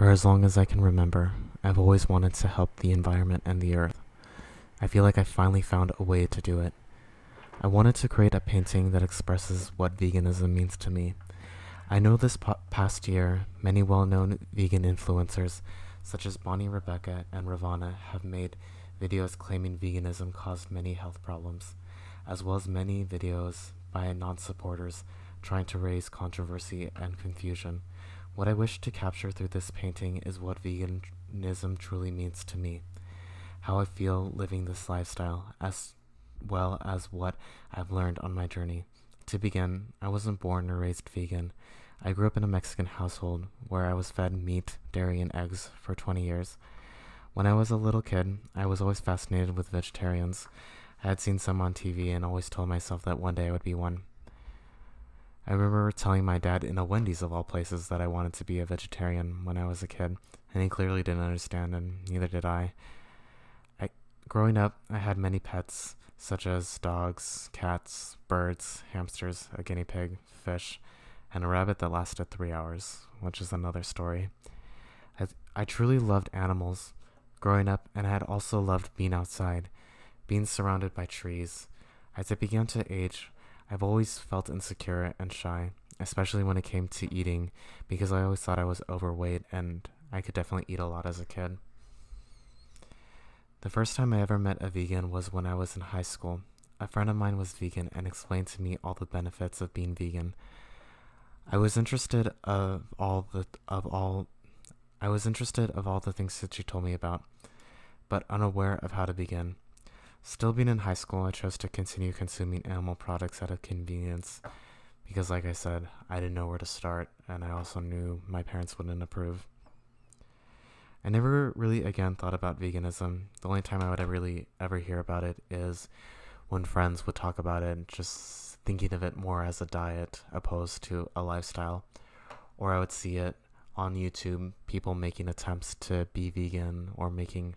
For as long as I can remember, I've always wanted to help the environment and the earth. I feel like I finally found a way to do it. I wanted to create a painting that expresses what veganism means to me. I know this past year, many well-known vegan influencers, such as Bonnie Rebecca and Ravana, have made videos claiming veganism caused many health problems, as well as many videos by non-supporters trying to raise controversy and confusion. What I wish to capture through this painting is what veganism truly means to me, how I feel living this lifestyle, as well as what I've learned on my journey. To begin, I wasn't born or raised vegan. I grew up in a Mexican household where I was fed meat, dairy, and eggs for 20 years. When I was a little kid, I was always fascinated with vegetarians. I had seen some on TV and always told myself that one day I would be one. I remember telling my dad in a Wendy's of all places that I wanted to be a vegetarian when I was a kid, and he clearly didn't understand, and neither did I. Growing up, I had many pets, such as dogs, cats, birds, hamsters, a guinea pig, fish, and a rabbit that lasted 3 hours, which is another story. I truly loved animals growing up, and I had also loved being outside, being surrounded by trees. As I began to age, I've always felt insecure and shy, especially when it came to eating, because I always thought I was overweight, and I could definitely eat a lot as a kid. The first time I ever met a vegan was when I was in high school. A friend of mine was vegan and explained to me all the benefits of being vegan. I was interested of all the things that she told me about, but unaware of how to begin. Still being in high school, I chose to continue consuming animal products out of convenience because, like I said, I didn't know where to start, and I also knew my parents wouldn't approve. I never really again thought about veganism. The only time I would really ever hear about it is when friends would talk about it, just thinking of it more as a diet opposed to a lifestyle. Or I would see it on YouTube, people making attempts to be vegan or making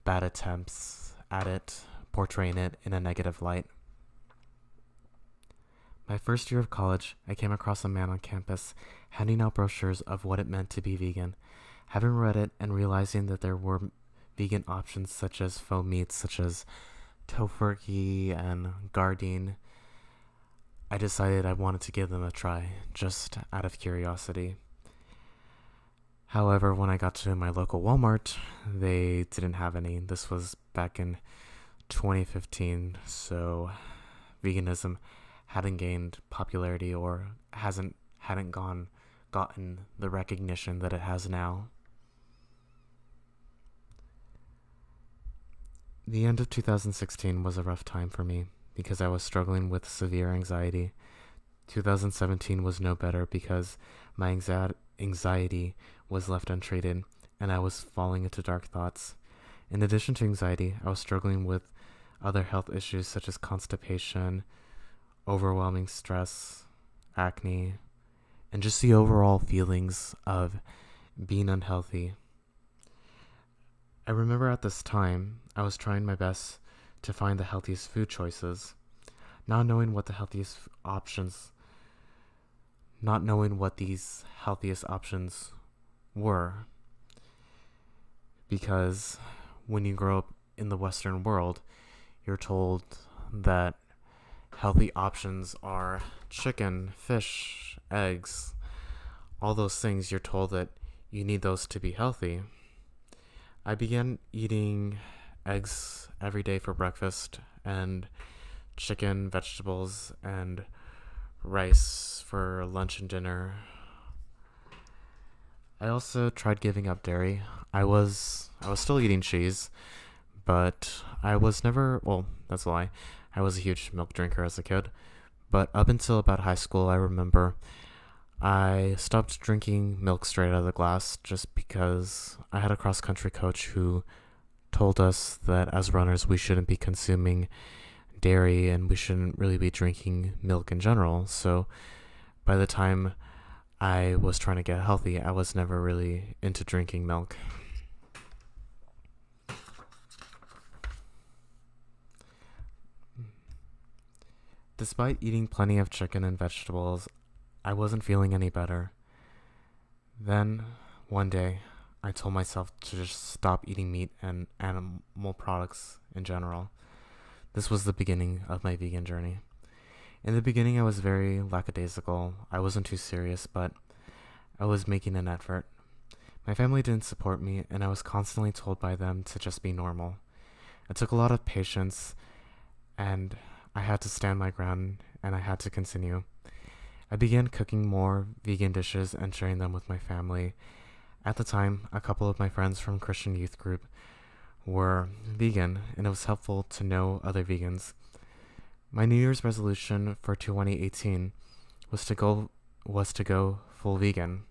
bad attempts at it, portraying it in a negative light. My first year of college, I came across a man on campus handing out brochures of what it meant to be vegan. Having read it and realizing that there were vegan options such as faux meats such as tofurkey and gardein, I decided I wanted to give them a try, just out of curiosity. However, when I got to my local Walmart, they didn't have any. This was back in 2015, so veganism hadn't gained popularity or hadn't gotten the recognition that it has now. The end of 2016 was a rough time for me because I was struggling with severe anxiety. 2017 was no better because my anxiety was left untreated and I was falling into dark thoughts. In addition to anxiety, I was struggling with other health issues such as constipation, overwhelming stress, acne, and just the overall feelings of being unhealthy. I remember at this time, I was trying my best to find the healthiest food choices, not knowing what these healthiest options were. Because when you grow up in the Western world, you're told that healthy options are chicken, fish, eggs, all those things. You're told that you need those to be healthy. I began eating eggs every day for breakfast and chicken, vegetables, and rice for lunch and dinner. I also tried giving up dairy. I was still eating cheese, but I was never, well, that's a lie. I was a huge milk drinker as a kid, but up until about high school, I remember I stopped drinking milk straight out of the glass just because I had a cross-country coach who told us that as runners we shouldn't be consuming dairy and we shouldn't really be drinking milk in general. So by the time I was trying to get healthy, I was never really into drinking milk. Despite eating plenty of chicken and vegetables, I wasn't feeling any better. Then, one day, I told myself to just stop eating meat and animal products in general. This was the beginning of my vegan journey. In the beginning, I was very lackadaisical. I wasn't too serious, but I was making an effort. My family didn't support me, and I was constantly told by them to just be normal. It took a lot of patience, and I had to stand my ground, and I had to continue. I began cooking more vegan dishes and sharing them with my family. At the time, a couple of my friends from Christian youth group were vegan, and it was helpful to know other vegans. My New Year's resolution for 2018 was to go full vegan.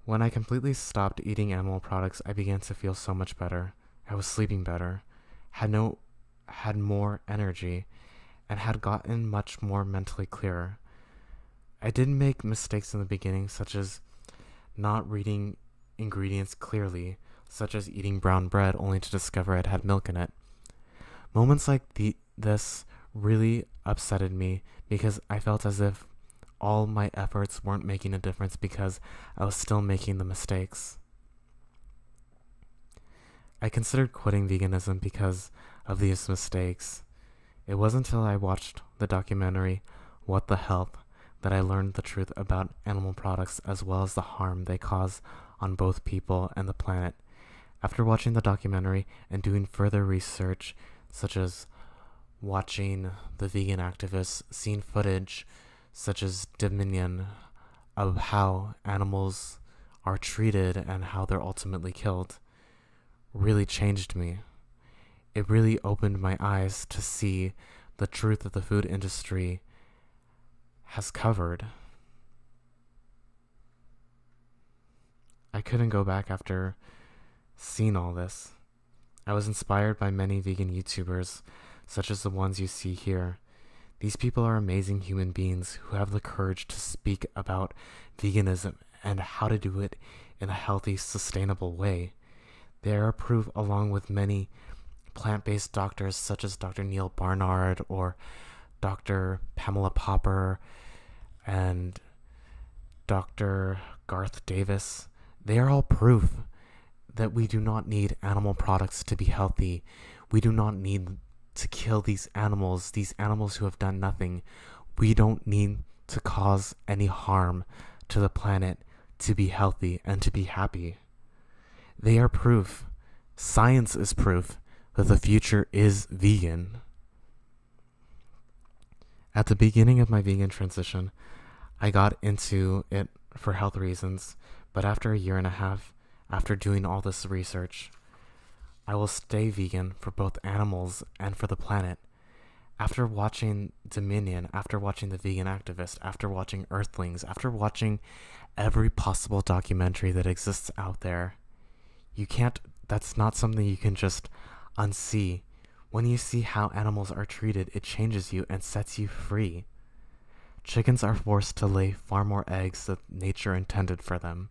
When I completely stopped eating animal products, I began to feel so much better. I was sleeping better, had more energy, and had gotten much more mentally clearer. I did make mistakes in the beginning, such as not reading ingredients clearly, such as eating brown bread only to discover it had milk in it. Moments like this really upsetted me because I felt as if all my efforts weren't making a difference because I was still making the mistakes. I considered quitting veganism because of these mistakes. It wasn't until I watched the documentary What the Health that I learned the truth about animal products as well as the harm they cause on both people and the planet. After watching the documentary and doing further research, such as watching the vegan activists, seeing footage such as Dominion of how animals are treated and how they're ultimately killed, really changed me. It really opened my eyes to see the truth that the food industry has covered. I couldn't go back after seeing all this. I was inspired by many vegan YouTubers, such as the ones you see here. These people are amazing human beings who have the courage to speak about veganism and how to do it in a healthy, sustainable way. They are proof, along with many plant-based doctors such as Dr. Neil Barnard or Dr. Pamela Popper and Dr. Garth Davis. They are all proof that we do not need animal products to be healthy. We do not need to kill these animals who have done nothing. We don't need to cause any harm to the planet to be healthy and to be happy. They are proof. Science is proof that the future is vegan. At the beginning of my vegan transition, I got into it for health reasons, but after a year and a half, after doing all this research, I will stay vegan for both animals and for the planet. After watching Dominion, after watching The Vegan Activist, after watching Earthlings, after watching every possible documentary that exists out there, that's not something you can just unsee. When you see how animals are treated, it changes you and sets you free. Chickens are forced to lay far more eggs than nature intended for them.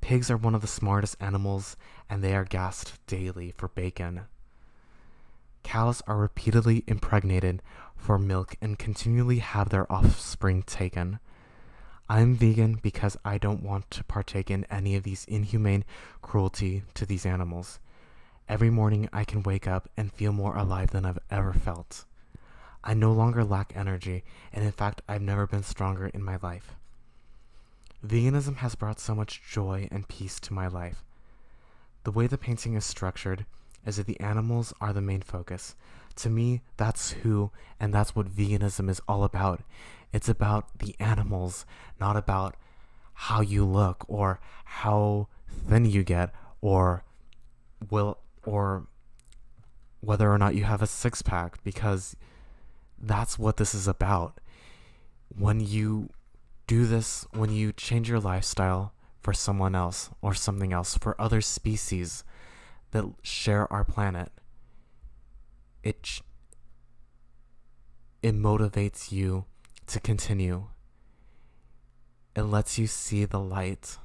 Pigs are one of the smartest animals, and they are gassed daily for bacon. Cows are repeatedly impregnated for milk and continually have their offspring taken. I'm vegan because I don't want to partake in any of these inhumane cruelty to these animals. Every morning I can wake up and feel more alive than I've ever felt. I no longer lack energy, and in fact, I've never been stronger in my life. Veganism has brought so much joy and peace to my life. The way the painting is structured is that the animals are the main focus. To me, that's who and that's what veganism is all about. It's about the animals, not about how you look or how thin you get or whether or not you have a six-pack, because that's what this is about. When you do this, when you change your lifestyle for someone else or something else, for other species that share our planet, it motivates you to continue. It lets you see the light.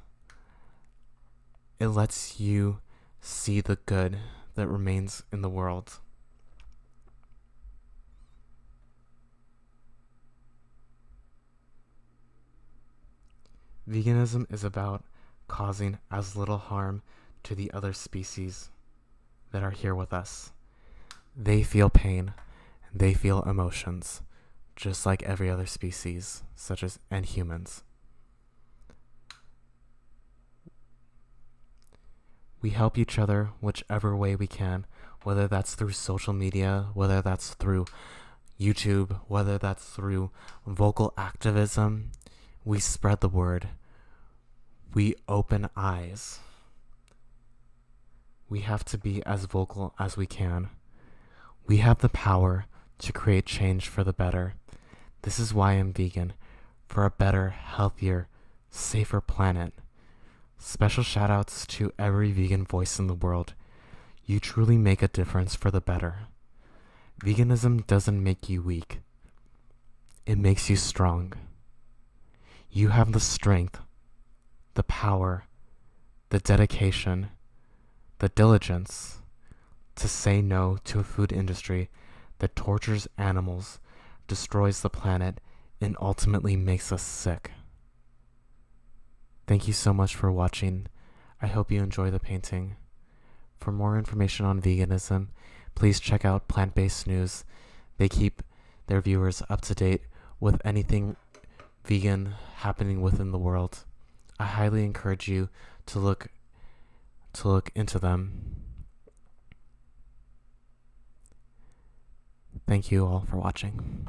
It lets you see the good that remains in the world. Veganism is about causing as little harm to the other species that are here with us. They feel pain, and they feel emotions, just like every other species, and humans. We help each other whichever way we can, whether that's through social media, whether that's through YouTube, whether that's through vocal activism. We spread the word. We open eyes. We have to be as vocal as we can. We have the power to create change for the better. This is why I'm vegan, for a better, healthier, safer planet. Special shoutouts to every vegan voice in the world. You truly make a difference for the better. Veganism doesn't make you weak. It makes you strong. You have the strength, the power, the dedication, the diligence to say no to a food industry that tortures animals, destroys the planet, and ultimately makes us sick. Thank you so much for watching. I hope you enjoy the painting. For more information on veganism, please check out Plant-Based News. They keep their viewers up to date with anything vegan happening within the world. I highly encourage you to look into them. Thank you all for watching.